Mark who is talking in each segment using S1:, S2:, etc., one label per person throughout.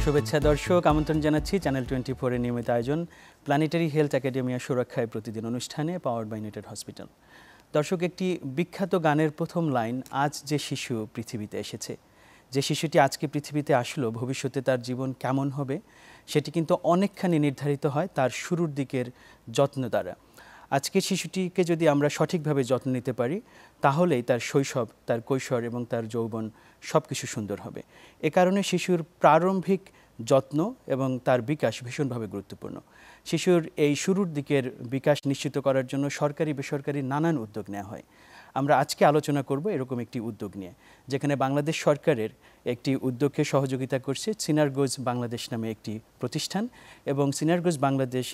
S1: শুভেচ্ছা দর্শক, আমন্ত্রণ জানাচ্ছি চ্যানেল 24 এর নিয়মিত আয়োজন প্ল্যানেটারি হেলথ একাডেমিয়া সুরক্ষায় প্রতিদিন অনুষ্ঠানে পাওয়ার্ড বাই ইউনাইটেড হসপিটাল। দর্শক, একটি বিখ্যাত গানের প্রথম লাইন, আজ যে শিশু পৃথিবীতে এসেছে, যে শিশুটি আজকে পৃথিবীতে আসলো, ভবিষ্যতে তার জীবন কেমন হবে সেটি কিন্তু অনেকখানি নির্ধারিত হয় তার শুরুর দিকের যত্ন দ্বারা। আজকের শিশুটিকে যদি আমরা সঠিকভাবে যত্ন নিতে পারি তাহলেই তার শৈশব, তার কৈশোর এবং তার যৌবন সব কিছু সুন্দর হবে। এ কারণে শিশুর প্রারম্ভিক যত্ন এবং তার বিকাশ ভীষণভাবে গুরুত্বপূর্ণ। শিশুর এই শুরুর দিকের বিকাশ নিশ্চিত করার জন্য সরকারি বেসরকারি নানান উদ্যোগ নেওয়া হয়। আমরা আজকে আলোচনা করব এরকম একটি উদ্যোগ নিয়ে, যেখানে বাংলাদেশ সরকারের একটি উদ্যোগকে সহযোগিতা করছে সিনারগোজ বাংলাদেশ নামে একটি প্রতিষ্ঠান, এবং সিনারগোজ বাংলাদেশ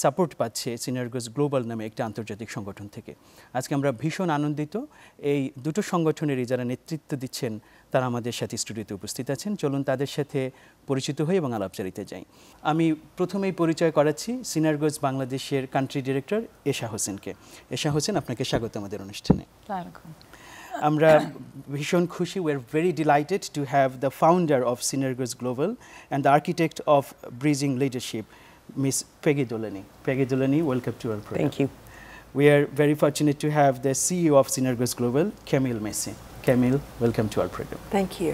S1: সাপোর্ট পাচ্ছে সিনারগোজ গ্লোবাল নামে একটি আন্তর্জাতিক সংগঠন থেকে। আজকে আমরা ভীষণ আনন্দিত, এই দুটো সংগঠনেরই যারা নেতৃত্ব দিচ্ছেন তারা আমাদের সাথে স্টুডিওতে উপস্থিত আছেন। চলুন তাদের সাথে পরিচিত হই এবং আলাপচারিতে যাই। আমি প্রথমেই পরিচয় করাচ্ছি সিনারগোজ বাংলাদেশের কান্ট্রি ডিরেক্টর এশা হোসেনকে। এশা হোসেন, আপনাকে স্বাগত আমাদের অনুষ্ঠানে। আমরা ভীষণ খুশি, we are very delighted to have the founder of Synergos Global and the architect of Bridging Leadership, Ms. Peggy Dolani. Peggy Dolani, welcome to our program.
S2: Thank you.
S1: We are very fortunate to have the CEO of Synergos Global, Camille Messi. Camille, welcome to our program.
S2: Thank you.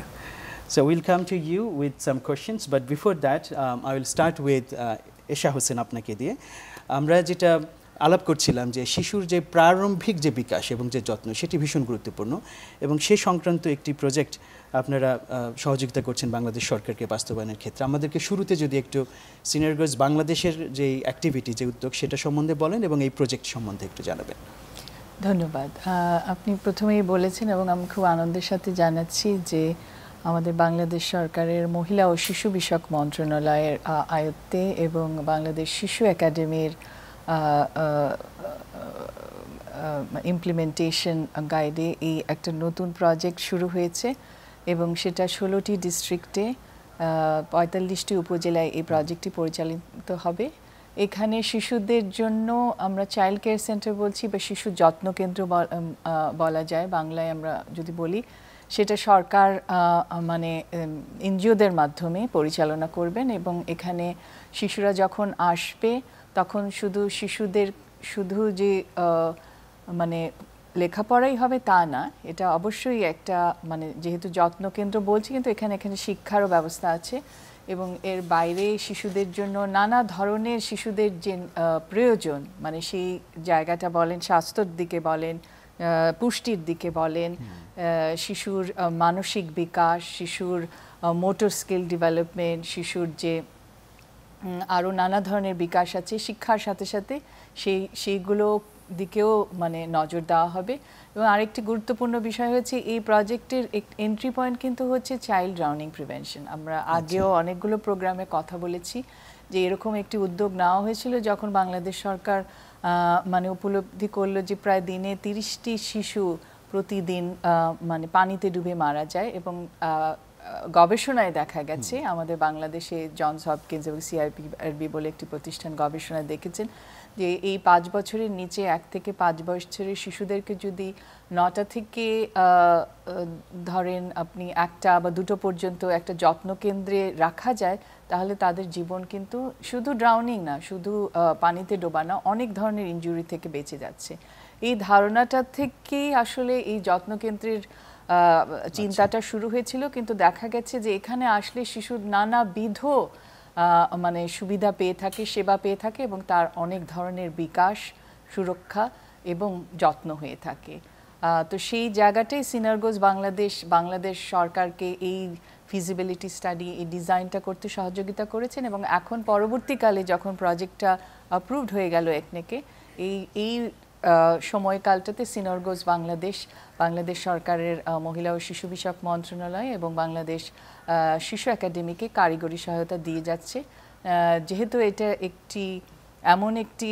S1: So we'll come to you with some questions, but before that, I will start with Esha Hossein আপনাকে দিয়ে। আমরা যেটা আলাপ করছিলাম যে শিশুর যে প্রারম্ভিক যে বিকাশ এবং যে যত্ন সেটি ভীষণ গুরুত্বপূর্ণ, এবং সে সংক্রান্ত একটি প্রজেক্ট আপনারা সহযোগিতা করছেন বাংলাদেশ সরকারকে বাস্তবায়নের ক্ষেত্রে। আমাদেরকে শুরুতে যদি একটু সিনারগোজ বাংলাদেশের যে অ্যাক্টিভিটি, যে উদ্যোগ, সেটা সম্বন্ধে বলেন এবং এই প্রজেক্ট সম্বন্ধে একটু জানাবেন।
S3: ধন্যবাদ। আপনি প্রথমেই বলেছেন এবং আমি খুব আনন্দের সাথে জানাচ্ছি যে আমাদের বাংলাদেশ সরকারের মহিলা ও শিশু বিষয়ক মন্ত্রণালয়ের আয়ত্তে এবং বাংলাদেশ শিশু একাডেমির ইমপ্লিমেন্টেশন গাইডে এই একটা নতুন প্রজেক্ট শুরু হয়েছে, এবং সেটা 16টি ডিস্ট্রিক্টে 45টি উপজেলায় এই প্রজেক্টটি পরিচালিত হবে। এখানে শিশুদের জন্য আমরা চাইল্ড কেয়ার সেন্টার বলছি, বা শিশু যত্ন কেন্দ্র বলা যায় বাংলায় আমরা যদি বলি, সেটা সরকার মানে এনজিওদের মাধ্যমে পরিচালনা করবেন। এবং এখানে শিশুরা যখন আসবে তখন শুধু যে মানে লেখাপড়াই হবে তা না, এটা অবশ্যই একটা মানে যেহেতু যত্ন কেন্দ্র বলছি, কিন্তু এখানে শিক্ষারও ব্যবস্থা আছে, এবং এর বাইরে শিশুদের জন্য নানা ধরনের শিশুদের যে প্রয়োজন, মানে সেই জায়গাটা বলেন স্বাস্থ্যের দিকে বলেন, পুষ্টির দিকে বলেন, শিশুর মানসিক বিকাশ, শিশুর মোটর স্কিল ডেভেলপমেন্ট, শিশুর যে আরও নানা ধরনের বিকাশ আছে শিক্ষার সাথে সাথে, সেইগুলো দিকেও মানে নজর দেওয়া হবে। এবং আরেকটি গুরুত্বপূর্ণ বিষয় হচ্ছে এই প্রজেক্টের এন্ট্রি পয়েন্ট কিন্তু হচ্ছে চাইল্ড ড্রাউনিং প্রিভেনশন। আমরা আগেও অনেকগুলো প্রোগ্রামে কথা বলেছি যে এরকম একটি উদ্যোগ নেওয়া হয়েছিল যখন বাংলাদেশ সরকার মানে উপলব্ধি করলো যে প্রায় দিনে 30টি শিশু প্রতিদিন মানে পানিতে ডুবে মারা যায়, এবং গবেষণায় দেখা গেছে, আমাদের বাংলাদেশে জনস হপকিন্স এবং সিআইপিআরবি বলে একটি প্রতিষ্ঠান গবেষণায় দেখেছেন যে এই 5 বছরের নিচে 1 থেকে 5 বছরের শিশুদেরকে যদি 9টা থেকে ধরেন আপনি 1টা বা 2টো পর্যন্ত একটা যত্ন কেন্দ্রে রাখা যায়, তাহলে তাদের জীবন কিন্তু শুধু ড্রাউনিং না, শুধু পানিতে ডোবা না, অনেক ধরনের ইনজুরি থেকে বেঁচে যাচ্ছে। এই ধারণাটা থেকেই আসলে এই যত্ন কেন্দ্রের চিন্তাটা শুরু হয়েছিল, কিন্তু দেখা গেছে যে এখানে আসলে শিশুর নানাবিধ মানে সুবিধা পেয়ে থাকে, সেবা পেয়ে থাকে, এবং তার অনেক ধরনের বিকাশ, সুরক্ষা এবং যত্ন হয়ে থাকে। তো সেই জায়গাটাই সিনারগোজ বাংলাদেশ সরকারকে এই ফিজিবিলিটি স্টাডি, এই ডিজাইনটা করতে সহযোগিতা করেছেন, এবং এখন পরবর্তীকালে যখন প্রজেক্টটা অ্যাপ্রুভড হয়ে গেল একনেকে, এই সময়কালটাতে সিনারগোজ বাংলাদেশ সরকারের মহিলা ও শিশু বিষয়ক মন্ত্রণালয় এবং বাংলাদেশ শিশু একাডেমিকে কারিগরি সহায়তা দিয়ে যাচ্ছে। যেহেতু এটা এমন একটি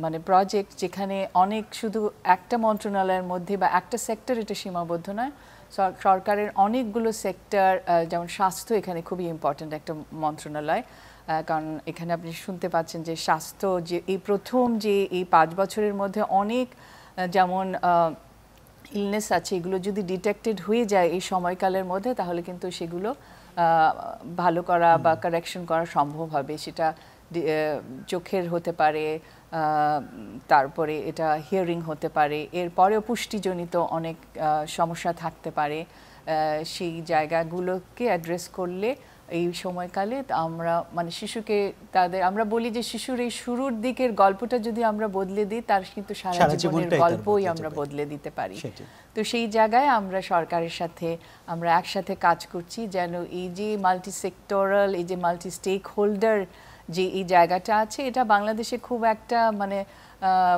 S3: মানে প্রজেক্ট যেখানে অনেক শুধু একটা মন্ত্রণালয়ের মধ্যে বা একটা সেক্টর এটা সীমাবদ্ধ নয়, সরকারের অনেকগুলো সেক্টর, যেমন স্বাস্থ্য এখানে খুবই ইম্পর্ট্যান্ট একটা মন্ত্রণালয়, কারণ এখানে আপনি শুনতে পাচ্ছেন যে স্বাস্থ্য যে এই প্রথম যে এই 5 বছরের মধ্যে অনেক যেমন ইলনেস আছে, এগুলো যদি ডিটেক্টেড হয়ে যায় এই সময়কালের মধ্যে, তাহলে কিন্তু সেগুলো ভালো করা বা কারেকশন করা সম্ভব হবে। সেটা চোখের হতে পারে, তারপরে এটা হিয়ারিং হতে পারে, এরপরেও পুষ্টিজনিত অনেক সমস্যা থাকতে পারে। সেই জায়গাগুলোকে অ্যাড্রেস করলে এই সময়কালে আমরা মানে শিশুকে আমরা বলি যে শিশুর এই শুরুর দিকের গল্পটা যদি আমরা বদলে দিই, তার কিন্তু সারা জীবনের গল্পই আমরা বদলে দিতে পারি। তো সেই জায়গায় আমরা সরকারের সাথে আমরা একসাথে কাজ করছি যেন এই যে মাল্টি সেক্টরাল, এই যে মাল্টি স্টেক হোল্ডার যে এই জায়গাটা আছে, এটা বাংলাদেশে খুব একটা মানে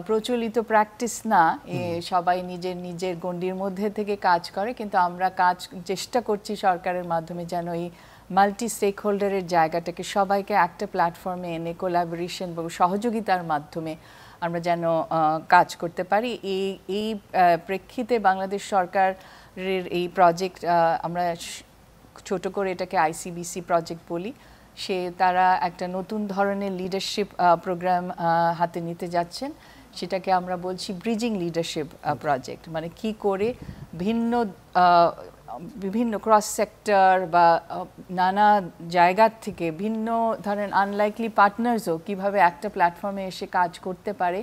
S3: প্রচলিত প্র্যাকটিস না। সবাই নিজের নিজের গণ্ডির মধ্যে থেকে কাজ করে, কিন্তু আমরা চেষ্টা করছি সরকারের মাধ্যমে যেন এই মাল্টি স্টেক হোল্ডারের জায়গাটাকে সবাইকে একটা প্ল্যাটফর্মে এনে কোলাবোরেশন বা সহযোগিতার মাধ্যমে আমরা যেন কাজ করতে পারি। এই প্রেক্ষিতে বাংলাদেশ সরকারের এই প্রজেক্ট, আমরা ছোট করে এটাকে আইসিবিসি প্রজেক্ট বলি, তারা একটা নতুন ধরনের লিডারশিপ প্রোগ্রাম হাতে নিতে যাচ্ছেন। সেটাকে আমরা বলছি ব্রিজিং লিডারশিপ প্রজেক্ট। মানে কি করে বিভিন্ন ক্রস সেক্টর বা নানা জায়গার থেকে ভিন্ন ধরনের আনলাইকলি পার্টনার্সও কিভাবে একটা প্ল্যাটফর্মে এসে কাজ করতে পারে,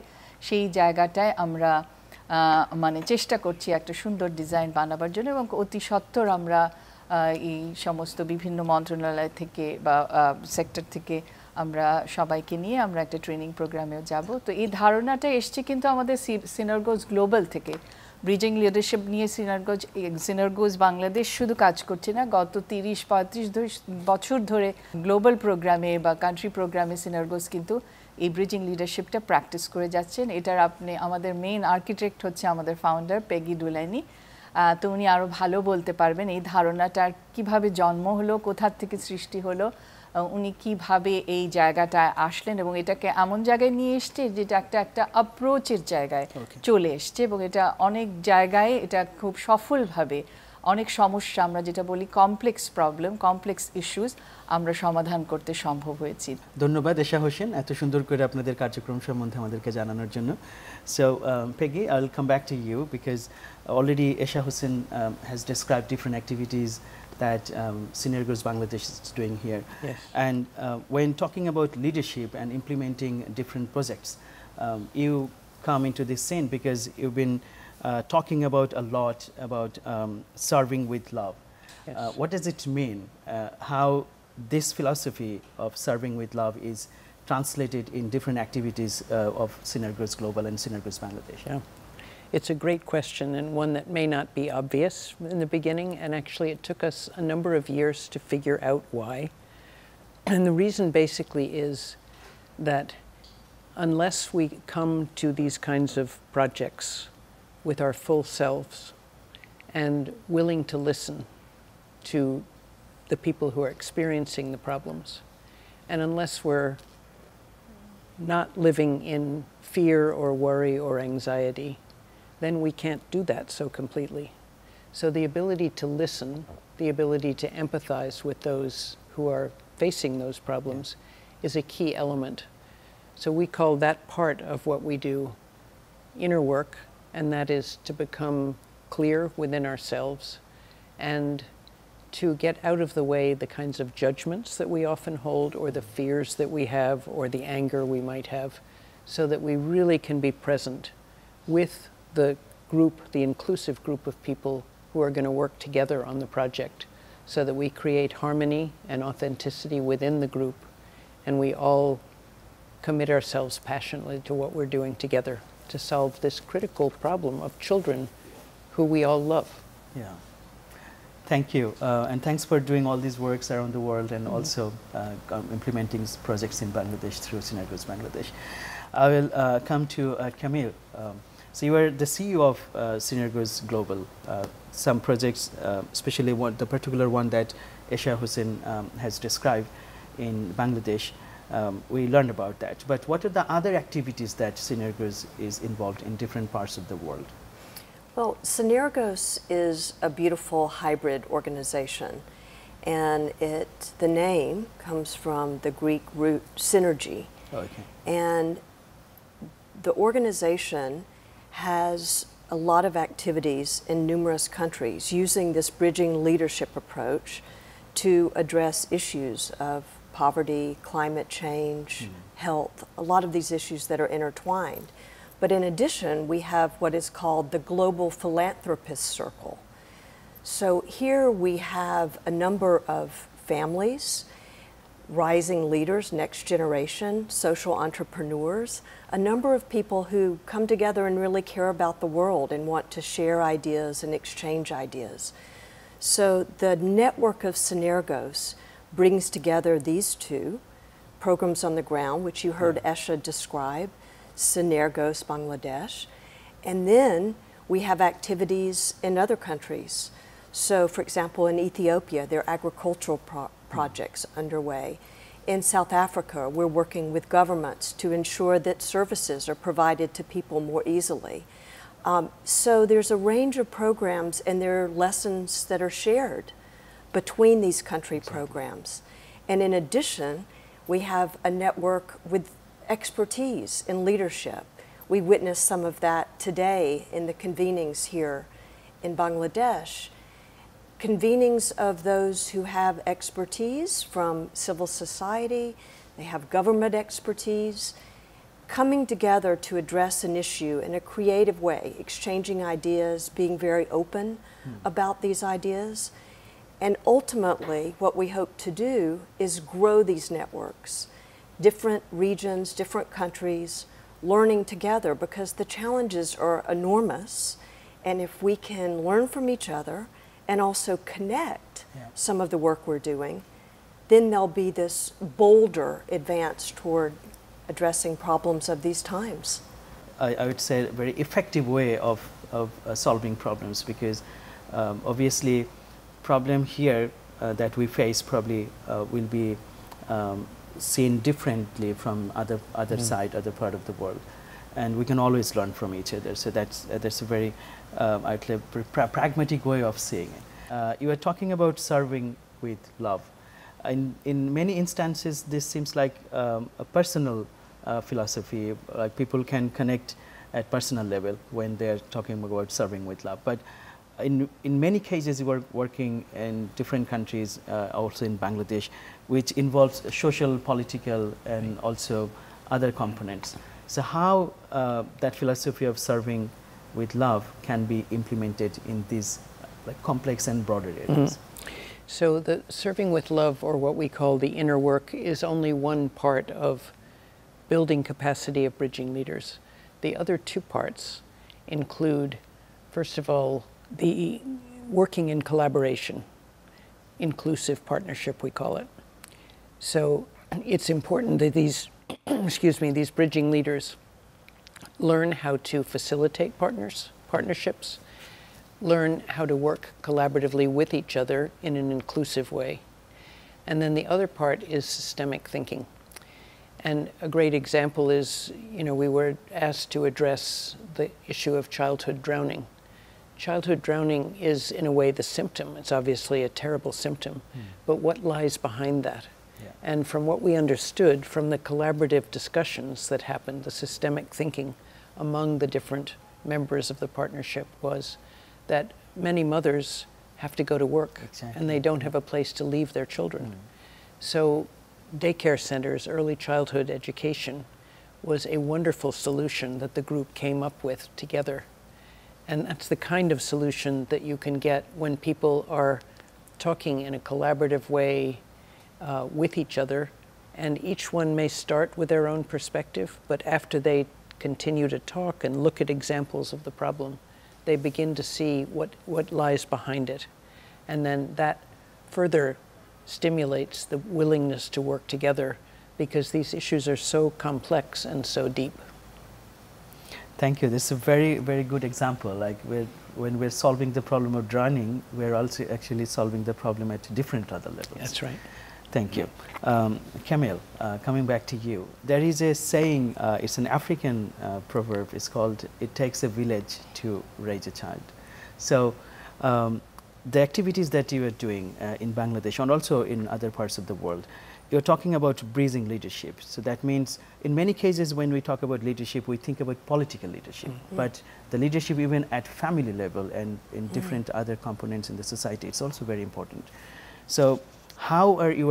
S3: সেই জায়গাটায় আমরা মানে চেষ্টা করছি একটা সুন্দর ডিজাইন বানাবার জন্য। এবং অতি সত্বর আমরা এই সমস্ত বিভিন্ন মন্ত্রণালয় থেকে বা সেক্টর থেকে আমরা সবাইকে নিয়ে আমরা একটা ট্রেনিং প্রোগ্রামেও যাব। তো এই ধারণাটা এসছে কিন্তু আমাদের সিনারগোজ গ্লোবাল থেকে। ব্রিজিং লিডারশিপ নিয়ে সিনারগোজ বাংলাদেশ শুধু কাজ করছে না, গত 30-35 বছর ধরে গ্লোবাল প্রোগ্রামে বা কান্ট্রি প্রোগ্রামে সিনারগোজ কিন্তু এই ব্রিজিং লিডারশিপটা প্র্যাকটিস করে যাচ্ছেন। এটার আমাদের মেইন আর্কিটেক্ট হচ্ছে আমাদের ফাউন্ডার পেগি ডুলাইনি। তো উনি আরও ভালো বলতে পারবেন এই ধারণাটার কিভাবে জন্ম হলো, কোথার থেকে সৃষ্টি হলো, উনি কিভাবে এই জায়গাটায় আসলেন এবং এটাকে এমন জায়গায় নিয়ে এসছে যেটা একটা অ্যাপ্রোচের জায়গায় চলে এসছে। এবং এটা অনেক জায়গায় এটা খুব সফলভাবে অনেক সমস্যা, আমরা যেটা বলি কমপ্লেক্স প্রবলেম, কমপ্লেক্স ইস্যুস আমরা সমাধান করতে সম্ভব হয়েছি।
S1: ধন্যবাদ এশা হোসেন এত সুন্দর করে আপনাদের কার্যক্রম সম্বন্ধে আমাদেরকে জানানোর জন্য। So Peggy, I'll come back to you because already Esha Hussain has described different activities that Synergos Bangladesh is doing here.
S2: Yes.
S1: And when talking about leadership and implementing different projects, you come into this scene because you've been talking about a lot about serving with love.
S2: Yes.
S1: What does it mean? How this philosophy of serving with love is translated in different activities of Synergos Global and Synergos Bangladesh?
S2: Yeah. It's a great question and one that may not be obvious in the beginning, and actually it took us a number of years to figure out why. And the reason basically is that unless we come to these kinds of projects with our full selves and willing to listen to the people who are experiencing the problems, and unless we're not living in fear or worry or anxiety, then we can't do that so completely. So the ability to listen, the ability to empathize with those who are facing those problems is a key element. So we call that part of what we do inner work, and that is to become clear within ourselves and to get out of the way the kinds of judgments that we often hold or the fears that we have or the anger we might have, so that we really can be present with the group, the inclusive group of people who are going to work together on the project, so that we create harmony and authenticity within the group, and we all commit ourselves passionately to what we're doing together to solve this critical problem of children who we all love.
S1: Yeah. Thank you, and thanks for doing all these works around the world and also implementing projects in Bangladesh through Synergos Bangladesh. I will come to Camille. So you are the CEO of Synergos Global. Some projects, especially the particular one that Esha Hussain has described in Bangladesh, we learned about that. But what are the other activities that Synergos is involved in different parts of the world?
S4: Well, Synergos is a beautiful hybrid organization, and the name comes from the Greek root synergy.
S1: Okay.
S4: And the organization has a lot of activities in numerous countries using this bridging leadership approach to address issues of poverty, climate change, health, a lot of these issues that are intertwined. But in addition, we have what is called the Global Philanthropist Circle. So here we have a number of families, rising leaders, next generation, social entrepreneurs, a number of people who come together and really care about the world and want to share ideas and exchange ideas. So the network of Synergos brings together these two programs on the ground, which you heard Esha describe, Synergos Bangladesh, and then we have activities in other countries. So for example, in Ethiopia, there are agricultural projects underway. In South Africa, we're working with governments to ensure that services are provided to people more easily. So there's a range of programs, and there are lessons that are shared between these country programs. And in addition, we have a network with expertise in leadership. We witnessed some of that today in the convenings here in Bangladesh. Convenings of those who have expertise from civil society, they have government expertise, coming together to address an issue in a creative way, exchanging ideas, being very open about these ideas. And ultimately, what we hope to do is grow these networks, different regions, different countries, learning together, because the challenges are enormous. And if we can learn from each other and also connect some of the work we're doing, then there'll be this bolder advance toward addressing problems of these times.
S1: I would say a very effective way of solving problems, because obviously problem here that we face probably will be seen differently from other side, other part of the world, and we can always learn from each other. So that's a very I'd say pragmatic way of seeing it. You are talking about serving with love. In many instances, this seems like a personal philosophy. Like people can connect at personal level when they're talking about serving with love. But in many cases, you are working in different countries, also in Bangladesh, which involves social, political, and also other components. So how that philosophy of serving with love can be implemented in these complex and broader areas?
S2: So the serving with love, or what we call the inner work, is only one part of building capacity of bridging leaders. The other two parts include, first of all, the working in collaboration, inclusive partnership we call it. So it's important that these, these bridging leaders learn how to facilitate partnerships, learn how to work collaboratively with each other in an inclusive way. And then the other part is systemic thinking. And a great example is, we were asked to address the issue of childhood drowning. Childhood drowning is, in a way, the symptom. It's obviously a terrible symptom, but what lies behind that? And from what we understood from the collaborative discussions that happened, the systemic thinking among the different members of the partnership was that many mothers have to go to work, and they don't have a place to leave their children. So daycare centers, early childhood education, was a wonderful solution that the group came up with together. And that's the kind of solution that you can get when people are talking in a collaborative way with each other, and each one may start with their own perspective, but after they continue to talk and look at examples of the problem, they begin to see what lies behind it. And then that further stimulates the willingness to work together, because these issues are so complex and so deep.
S1: Thank you. This is a very, very good example. Like when we're solving the problem of drowning, we're also actually solving the problem at different other levels.
S2: That's right.
S1: Thank you. Camille, coming back to you. There is a saying, it's an African proverb, it's called, "It takes a village to raise a child." So the activities that you are doing in Bangladesh and also in other parts of the world, you're talking about bridging leadership. So that means in many cases when we talk about leadership, we think about political leadership, but the leadership even at family level and in different other components in the society, it's also very important. So how are you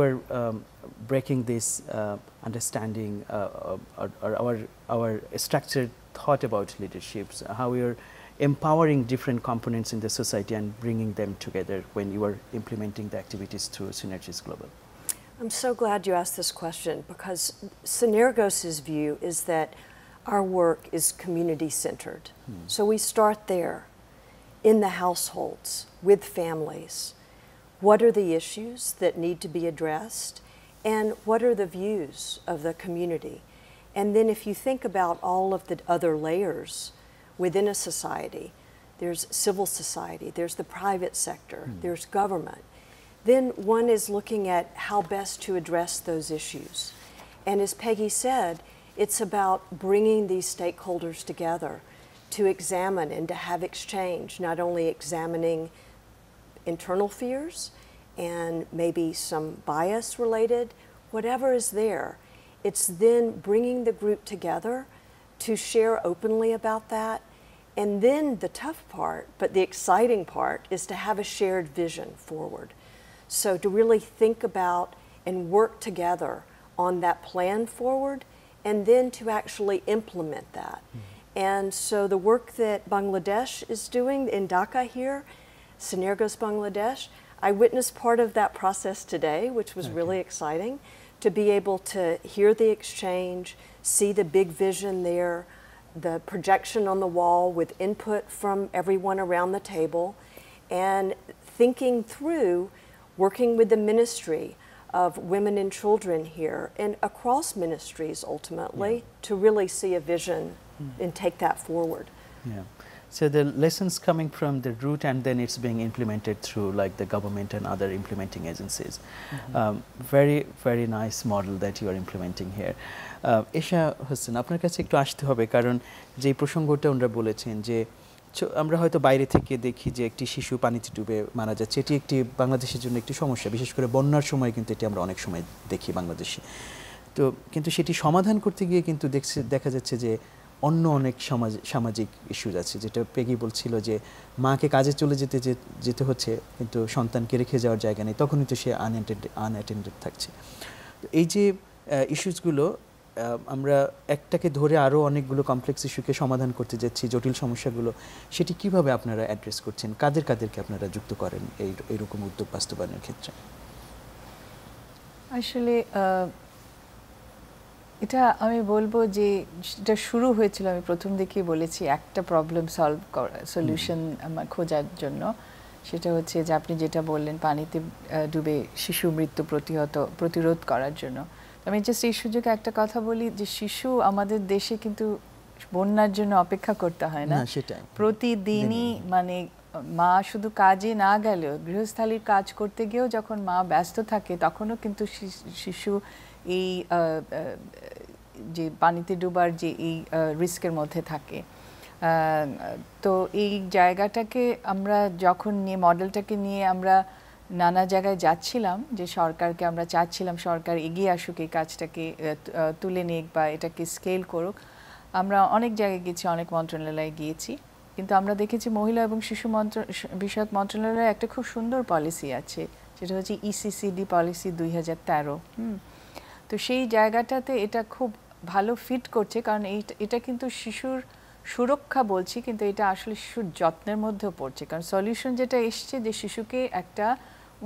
S1: breaking this understanding or our structured thought about leaderships, how we are empowering different components in the society and bringing them together when you are implementing the activities through Synergies Global?
S4: I'm so glad you asked this question, because Synergos' view is that our work is community-centered. So we start there, in the households, with families. What are the issues that need to be addressed, and what are the views of the community? And then if you think about all of the other layers within a society, there's civil society, there's the private sector, there's government, then one is looking at how best to address those issues. And as Peggy said, it's about bringing these stakeholders together to examine and to have exchange, not only examining internal fears and maybe some bias related, whatever is there. It's then bringing the group together to share openly about that. And then the tough part, but the exciting part, is to have a shared vision forward. So to really think about and work together on that plan forward, and then to actually implement that. And so the work that Bangladesh is doing in Dhaka here, Synergos Bangladesh, I witnessed part of that process today, which was really exciting, to be able to hear the exchange, see the big vision there, the projection on the wall with input from everyone around the table, and thinking through working with the Ministry of Women and Children here and across ministries ultimately to really see a vision and take that forward.
S1: Yeah. So the lessons coming from the root, and then it's being implemented through like the government and other implementing agencies. Very, very nice model that you are implementing here. Esha Hussain, আপনার কাছে একটু আসতে হবে, কারণ যে প্রসঙ্গটা ওনারা বলেছেন যে আমরা হয়তো বাইরে থেকে দেখি যে একটি শিশু পানিতে ডুবে মারা যাচ্ছে, এটি একটি বাংলাদেশের জন্য একটি সমস্যা, বিশেষ করে বন্যার সময় কিন্তু এটি আমরা অনেক সময় দেখি বাংলাদেশে। তো কিন্তু সেটি সমাধান করতে গিয়ে কিন্তু দেখা যাচ্ছে যে অন্য অনেক সামাজিক ইস্যুজ আছে, যেটা পেগি বলছিল যে মাকে কাজে চলে যেতে হচ্ছে কিন্তু সন্তানকে রেখে যাওয়ার জায়গা নেই, তখনই তো সে আনঅ্যাটেন্ডেড থাকছে। তো এই যে ইস্যুসগুলো আমরা একটাকে ধরে আরও অনেকগুলো কমপ্লেক্স ইস্যুকে সমাধান করতে যাচ্ছি, জটিল সমস্যাগুলো, সেটি কিভাবে আপনারা অ্যাড্রেস করছেন, কাদেরকে আপনারা যুক্ত করেন এইরকম উদ্যোগ বাস্তবায়নের ক্ষেত্রে?
S3: আসলে এটা আমি বলবো যে এটা শুরু হয়েছিল, আমি প্রথম দিকেই বলেছি, একটা প্রবলেম সলিউশন আমার খোঁজার জন্য। সেটা হচ্ছে যে আপনি যেটা বললেন পানিতে ডুবে শিশু মৃত্যু প্রতিরোধ করার জন্য। আমি জাস্ট এই সুযোগে একটা কথা বলি যে শিশু আমাদের দেশে কিন্তু বন্যার জন্য অপেক্ষা করতে হয় না, প্রতিদিনই মানে মা শুধু কাজে না গেলেও গৃহস্থালির কাজ করতে গিয়েও যখন মা ব্যস্ত থাকে তখনও কিন্তু শিশু এই যে পানিতে ডুবার যে এই রিস্কের মধ্যে থাকে। তো এই জায়গাটাকে আমরা যখন মডেলটাকে নিয়ে আমরা নানা জায়গায় যাচ্ছিলাম, যে সরকারকে আমরা চাচ্ছিলাম সরকার এগিয়ে আসুক, এই কাজটাকে তুলে নিক বা এটাকে স্কেল করুক। আমরা অনেক জায়গায় গেছি, অনেক মন্ত্রণালয়ে গিয়েছি, কিন্তু আমরা দেখেছি মহিলা এবং শিশু বিষয়ক মন্ত্রণালয়ে একটা খুব সুন্দর পলিসি আছে, সেটা হচ্ছে ইসিসিডি পলিসি 2013। তো সেই জায়গাটাতে এটা খুব ভালো ফিট করছে, কারণ এটা কিন্তু শিশুর সুরক্ষা বলছি, কিন্তু এটা আসলে শিশুর যত্নের মধ্যেও পড়ছে। কারণ সলিউশন যেটা এসছে যে শিশুকে একটা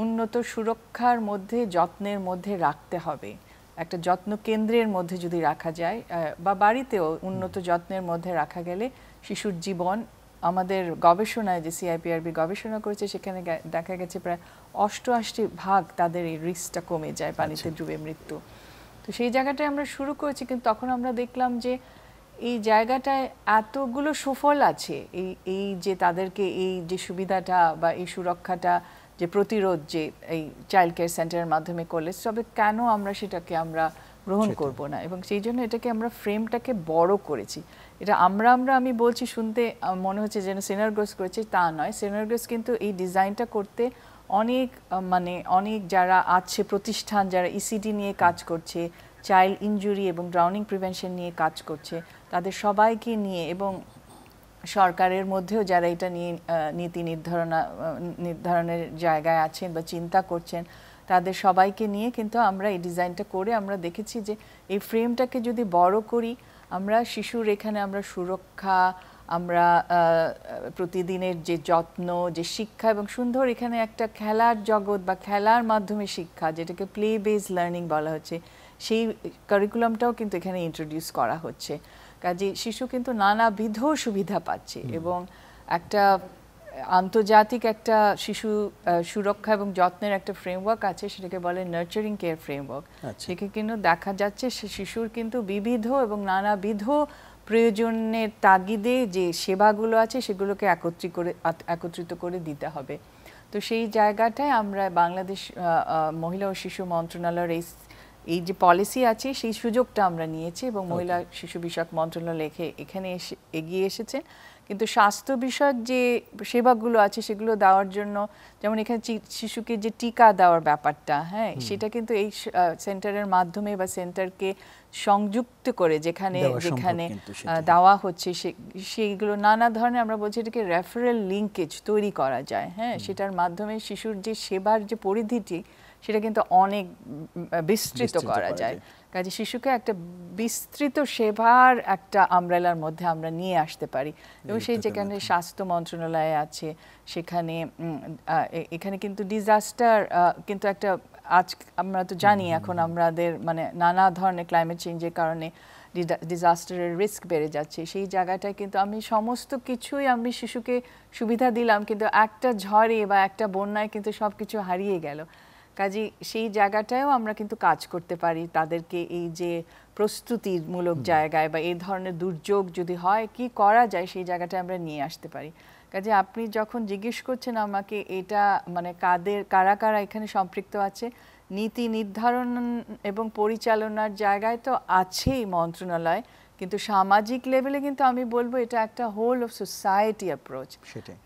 S3: উন্নত সুরক্ষার মধ্যে যত্নের মধ্যে রাখতে হবে, একটা যত্ন কেন্দ্রের মধ্যে যদি রাখা যায় বা বাড়িতেও উন্নত যত্নের মধ্যে রাখা গেলে শিশুর জীবন, আমাদের গবেষণায় যে সিআইপিআরবি গবেষণা করেছে সেখানে দেখা গেছে প্রায় 88% তাদের এই রিস্কটা কমে যায় পানিতে ডুবে মৃত্যু। তো সেই জায়গাটায় আমরা শুরু করেছি, কিন্তু তখন আমরা দেখলাম যে এই জায়গাটায় এতগুলো সুফল আছে, এই যে তাদেরকে এই যে সুবিধাটা বা এই সুরক্ষাটা যে প্রতিরোধ যে এই চাইল্ড কেয়ার সেন্টারের মাধ্যমে করলে, তবে কেন আমরা সেটাকে আমরা গ্রহণ করব না? এবং সেই জন্য এটাকে আমরা ফ্রেমটাকে বড় করেছি। এটা আমি বলছি শুনতে মনে হচ্ছে যেন সিনারগোস করেছে, তা নয়। সিনারগোস কিন্তু এই ডিজাইনটা করতে অনেক যারা আছে প্রতিষ্ঠান, যারা ইসিডি নিয়ে কাজ করছে, চাইল্ড ইনজুরি এবং ড্রাউনিং প্রিভেনশন নিয়ে কাজ করছে, তাদের সবাইকে নিয়ে, এবং সরকারের মধ্যেও যারা এটা নিয়ে নীতি নির্ধারণের জায়গায় আছেন বা চিন্তা করছেন, তাদের সবাইকে নিয়ে কিন্তু আমরা এই ডিজাইনটা করে আমরা দেখেছি যে এই ফ্রেমটাকে যদি বড় করি আমরা শিশুর এখানে আমরা সুরক্ষা আমরা প্রতিদিনের যে যত্ন যে শিক্ষা এবং সুন্দর এখানে একটা খেলার জগৎ বা খেলার মাধ্যমে শিক্ষা যেটাকে প্লে বেসড লার্নিং বলা হচ্ছে সেই কারিকুলামটাও কিন্তু এখানে ইন্ট্রোডিউস করা হচ্ছে কাজে শিশু কিন্তু নানাবিধ সুবিধা পাচ্ছে এবং একটা আন্তর্জাতিক একটা শিশু সুরক্ষা এবং যত্নের একটা ফ্রেমওয়ার্ক আছে সেটাকে বলে নার্চারিং কেয়ার ফ্রেমওয়ার্ক সেখানে কিন্তু দেখা যাচ্ছে শিশুর কিন্তু বিবিধ এবং নানাবিধ প্রয়োজনের তাগিদে যে সেবাগুলো আছে সেগুলোকে একত্রিত করে দিতে হবে তো সেই জায়গাটায় আমরা বাংলাদেশ মহিলা ও শিশু মন্ত্রণালয়ের এই যে পলিসি আছে সেই সুযোগটা আমরা নিয়েছি এবং মহিলা শিশু বিষয়ক মন্ত্রণালয় এখানে এগিয়ে এসেছে কিন্তু স্বাস্থ্য বিষয়ক যে সেবাগুলো আছে সেগুলো দেওয়ার জন্য যেমন এখানে শিশুকে যে টিকা দেওয়ার ব্যাপারটা হ্যাঁ সেটা কিন্তু এই সেন্টারের মাধ্যমে বা সেন্টারকে সংযুক্ত করে যেখানে দেওয়া হচ্ছে সেইগুলো নানা ধরনের আমরা বলছি এটাকে রেফারেল লিঙ্কেজ তৈরি করা যায় হ্যাঁ সেটার মাধ্যমে শিশুর যে সেবার যে পরিধিটি সেটা কিন্তু অনেক বিস্তৃত করা যায় কাজে শিশুকে একটা বিস্তৃত সেবার একটা আমব্রেলার মধ্যে আমরা নিয়ে আসতে পারি এবং সেই যেখানে স্বাস্থ্য মন্ত্রণালয় আছে সেখানে এখানে কিন্তু ডিজাস্টার কিন্তু একটা আজ আমরা তো জানি এখন আমাদের মানে নানা ধরনের ক্লাইমেট চেঞ্জের কারণে ডিজাস্টারের রিস্ক বেড়ে যাচ্ছে সেই জায়গাটায় কিন্তু আমি সমস্ত কিছুই আমি শিশুকে সুবিধা দিলাম কিন্তু একটা ঝড়ে বা একটা বন্যায় কিন্তু সব কিছু হারিয়ে গেল কাজে সেই জায়গাটায়ও আমরা কিন্তু কাজ করতে পারি তাদেরকে এই যে প্রস্তুতিমূলক জায়গায় বা এই ধরনের দুর্যোগ যদি হয় কি করা যায় সেই জায়গাটায় আমরা নিয়ে আসতে পারি কাজে আপনি যখন জিজ্ঞেস করছেন আমাকে এটা মানে কারা কারা এখানে সম্পৃক্ত আছে নীতি নির্ধারণ এবং পরিচালনার জায়গায় তো আছেই মন্ত্রণালয় কিন্তু সামাজিক লেভেলে কিন্তু আমি বলবো এটা একটা whole of society approach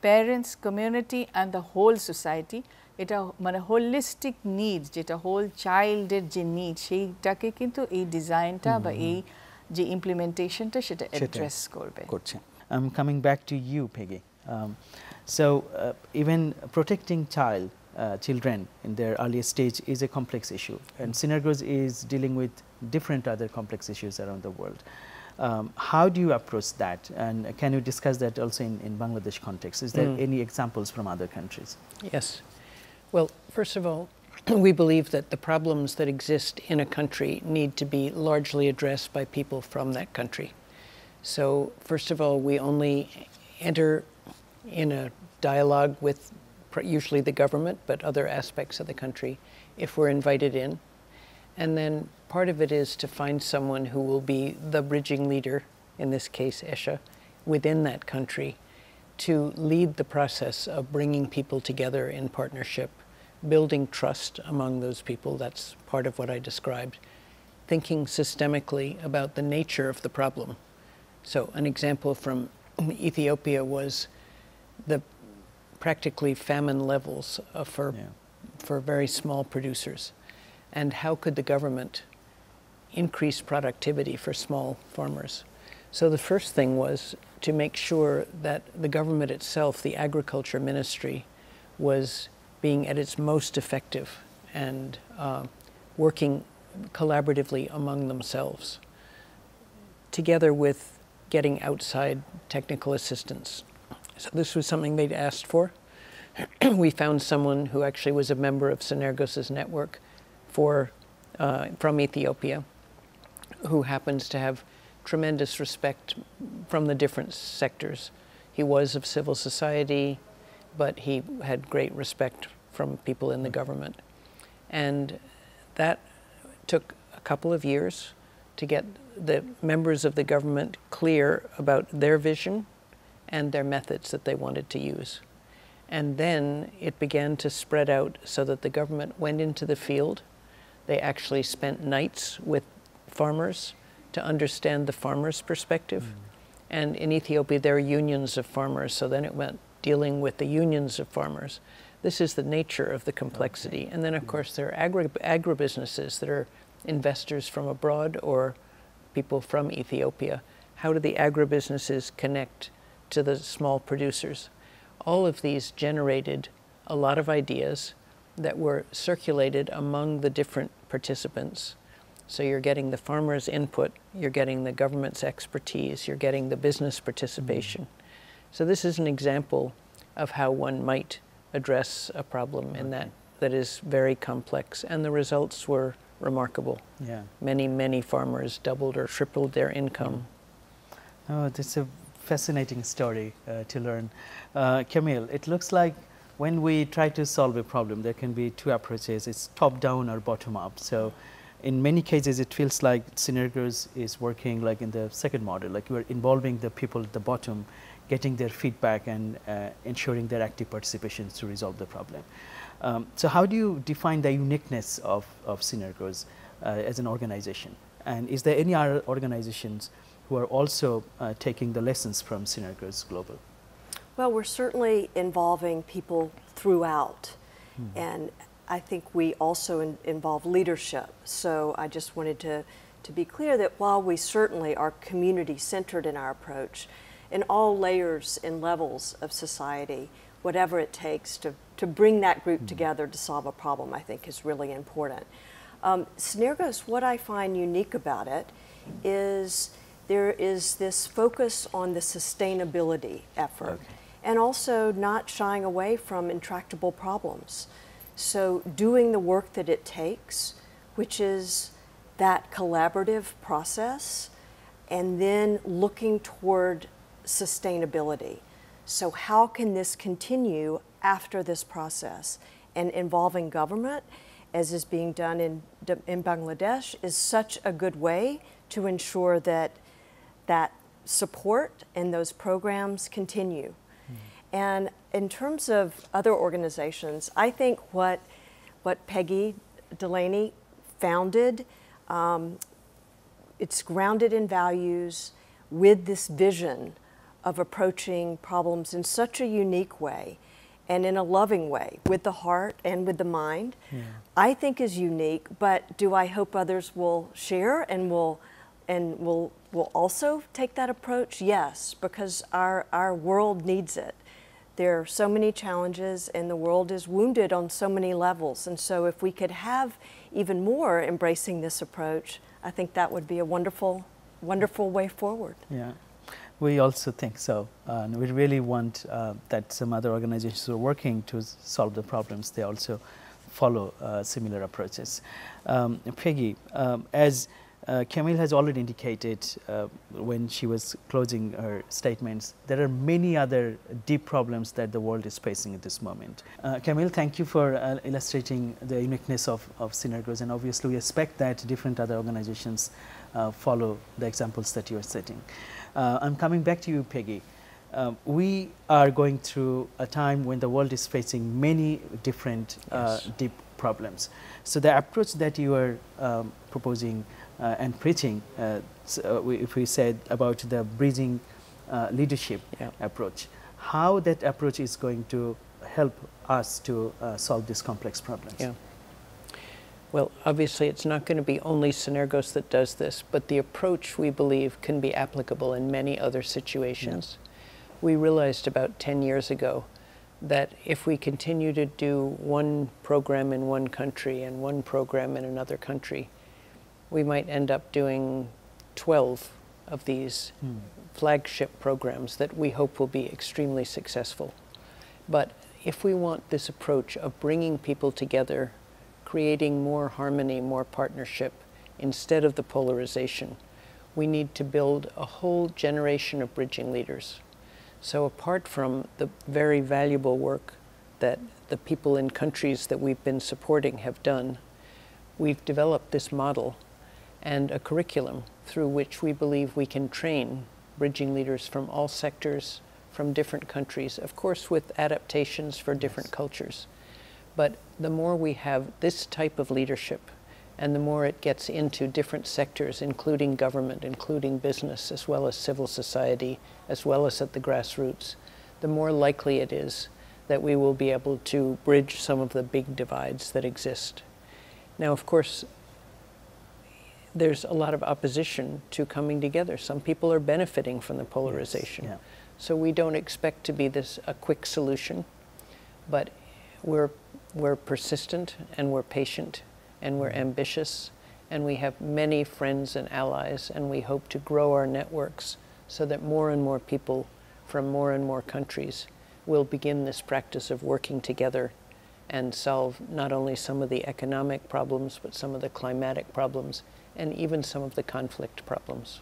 S3: parents community and the whole society এটা মানে হোলিস্টিক নিড যেটা হোল চাইল্ডের যে নিড সেইটাকে কিন্তু এই ডিজাইনটা বা এই যে ইমপ্লিমেন্টেশনটা সেটা অ্যাড্রেস
S1: করছে I'm coming back to you, Peggy. So even protecting children in their early stage is a complex issue, and Synergos is dealing with different other complex issues around the world. How do you approach that, and can you discuss that also in Bangladesh context? Is there any examples from other countries?
S2: Yes. Well, first of all, we believe that the problems that exist in a country need to be largely addressed by people from that country. So, first of all, we only enter in a dialogue with usually the government, but other aspects of the country, if we're invited in. And then part of it is to find someone who will be the bridging leader, in this case, ESHA, within that country, to lead the process of bringing people together in partnership, building trust among those people. That's part of what I described. Thinking systemically about the nature of the problem. So an example from Ethiopia was the practically famine levels for very small producers. And how could the government increase productivity for small farmers? So the first thing was to make sure that the government itself, the agriculture ministry, was being at its most effective and working collaboratively among themselves, together with getting outside technical assistance. So this was something they'd asked for. We found someone who actually was a member of Synergos' network from Ethiopia, who happens to have tremendous respect from the different sectors. He was of civil society, but he had great respect from people in the government. And that took a couple of years to get the members of the government clear about their vision and their methods that they wanted to use. And then it began to spread out so that the government went into the field. They actually spent nights with farmers to understand the farmers' perspective. And in Ethiopia, there are unions of farmers, so then it went dealing with the unions of farmers. This is the nature of the complexity. And then, of course, there are agribusinesses that are investors from abroad or people from Ethiopia. How do the agribusinesses connect to the small producers? All of these generated a lot of ideas that were circulated among the different participants. So you're getting the farmers' input, you're getting the government's expertise, you're getting the business participation. So this is an example of how one might address a problem in that is very complex, and the results were remarkable.
S1: Yeah.
S2: Many farmers doubled or tripled their income.
S1: Oh, that's a fascinating story to learn. Camille, it looks like when we try to solve a problem, there can be two approaches. It's top-down or bottom-up. So in many cases, it feels like Synergos is working like in the second model, like you are involving the people at the bottom, getting their feedback and ensuring their active participation to resolve the problem. So how do you define the uniqueness of Synergos as an organization? And is there any other organizations who are also taking the lessons from Synergos Global?
S4: Well, we're certainly involving people throughout, and I think we also involve leadership. So I just wanted to be clear that while we certainly are community-centered in our approach, in all layers and levels of society, whatever it takes to bring that group together to solve a problem, I think is really important. Synergos, what I find unique about it is there is this focus on the sustainability effort. And also not shying away from intractable problems. So doing the work that it takes, which is that collaborative process, and then looking toward sustainability. So how can this continue after this process? And involving government, as is being done in Bangladesh, is such a good way to ensure that that support and those programs continue. And in terms of other organizations, I think what Peggy Delaney founded, it's grounded in values with this vision of approaching problems in such a unique way and in a loving way, with the heart and with the mind, I think is unique. But do I hope others will share and will also take that approach? Yes, because our world needs it. There are so many challenges and the world is wounded on so many levels. And so if we could have even more embracing this approach, I think that would be a wonderful, wonderful way forward.
S1: Yeah, we also think so. We really want that some other organizations who are working to solve the problems, they also follow similar approaches. Peggy, as Camille has already indicated when she was closing her statements, there are many other deep problems that the world is facing at this moment. Camille, thank you for illustrating the uniqueness of Synergos, and obviously we expect that different other organizations follow the examples that you are setting. I'm coming back to you, Peggy. We are going through a time when the world is facing many different deep problems. So the approach that you are proposing and preaching, if we said about the bridging leadership approach, how that approach is going to help us to solve these complex problems?
S2: Yeah. Well, obviously it's not going to be only Synergos that does this, but the approach, we believe, can be applicable in many other situations. We realized about 10 years ago that if we continue to do one program in one country and one program in another country, we might end up doing 12 of these flagship programs that we hope will be extremely successful. But if we want this approach of bringing people together, creating more harmony, more partnership, instead of the polarization, we need to build a whole generation of bridging leaders. So apart from the very valuable work that the people in countries that we've been supporting have done, we've developed this model and a curriculum through which we believe we can train bridging leaders from all sectors, from different countries, of course with adaptations for different cultures. But the more we have this type of leadership, and the more it gets into different sectors, including government, including business, as well as civil society, as well as at the grassroots, the more likely it is that we will be able to bridge some of the big divides that exist. Now, of course, there's a lot of opposition to coming together. Some people are benefiting from the polarization. So we don't expect to be a quick solution, but we're persistent and we're patient and we're ambitious and we have many friends and allies and we hope to grow our networks so that more and more people from more and more countries will begin this practice of working together and solve not only some of the economic problems but some of the climatic problems and even some of the conflict problems.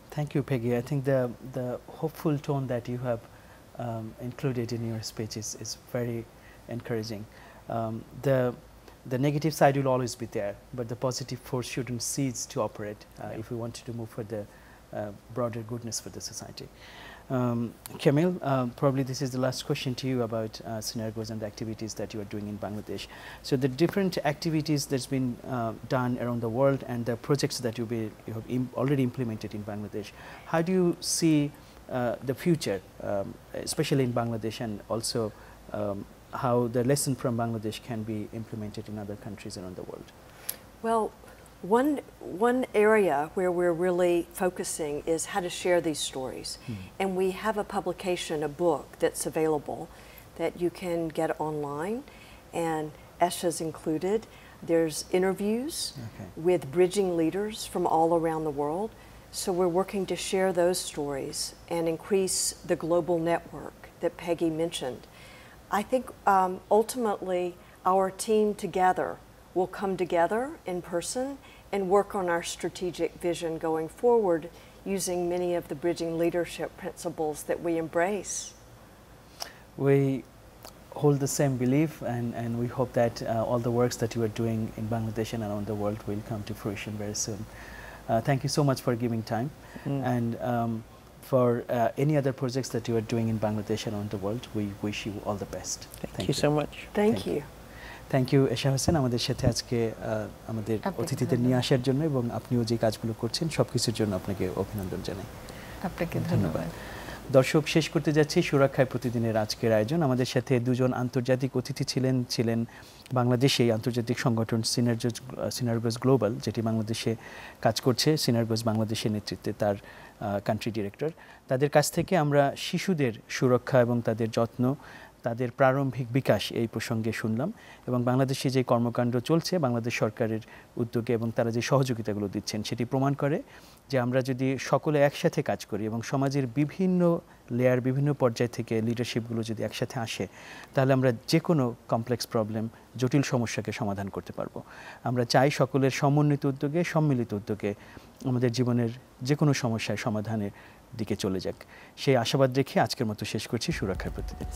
S1: Thank you, Peggy. I think the hopeful tone that you have included in your speech is very encouraging. The negative side will always be there, but the positive force shouldn't cease to operate if we wanted to move for the broader goodness for the society. Camille, probably this is the last question to you about Synergos and the activities that you are doing in Bangladesh. So the different activities that's been done around the world and the projects that you have already implemented in Bangladesh, how do you see the future, especially in Bangladesh, and also how the lesson from Bangladesh can be implemented in other countries around the world?
S4: Well, one area where we're really focusing is how to share these stories. And we have a publication, a book that's available that you can get online, and Esha's included. There's interviews with bridging leaders from all around the world. So we're working to share those stories and increase the global network that Peggy mentioned. I think ultimately our team together will come together in person and work on our strategic vision going forward using many of the bridging leadership principles that we embrace.
S1: We hold the same belief, and we hope that all the works that you are doing in Bangladesh and around the world will come to fruition very soon. Thank you so much for giving time. And for any other projects that you are doing in Bangladesh and around the world, we wish you all the best.
S2: Thank you so much.
S4: Thank you.
S1: Thank you Esha Hossain আমাদের সাথে আজকে আমাদের অতিথিদের নিয়ে আসার জন্য এবং আপনিও যে কাজগুলো করছেন সব কিছুর জন্য আপনাকে অভিনন্দন জানাই।
S3: আপনাকে ধন্যবাদ।
S1: দর্শক, শেষ করতে যাচ্ছি সুরক্ষায় প্রতিদিনের আজকের আয়োজন। আমাদের সাথে দুজন আন্তর্জাতিক অতিথি ছিলেন বাংলাদেশে আন্তর্জাতিক সংগঠন সিনারগোস গ্লোবাল, যেটি বাংলাদেশে কাজ করছে, সিনারগোস বাংলাদেশের নেতৃত্বে তার কান্ট্রি ডিরেক্টর। তাদের কাছ থেকে আমরা শিশুদের সুরক্ষা এবং তাদের যত্ন, তাদের প্রারম্ভিক বিকাশ এই প্রসঙ্গে শুনলাম এবং বাংলাদেশে যে কর্মকাণ্ড চলছে বাংলাদেশ সরকারের উদ্যোগে এবং তারা যে সহযোগিতাগুলো দিচ্ছেন সেটি প্রমাণ করে যে আমরা যদি সকলে একসাথে কাজ করি এবং সমাজের বিভিন্ন লেয়ার, বিভিন্ন পর্যায় থেকে লিডারশিপগুলো যদি একসাথে আসে, তাহলে আমরা যে কোনো কমপ্লেক্স প্রবলেম, জটিল সমস্যাকে সমাধান করতে পারবো। আমরা চাই সকলের সমন্বিত উদ্যোগে, সম্মিলিত উদ্যোগে আমাদের জীবনের যে কোনো সমস্যায় সমাধানের দিকে চলে যাক। সেই আশাবাদ রেখে আজকের মতো শেষ করছি সুরক্ষার প্রতিদিন।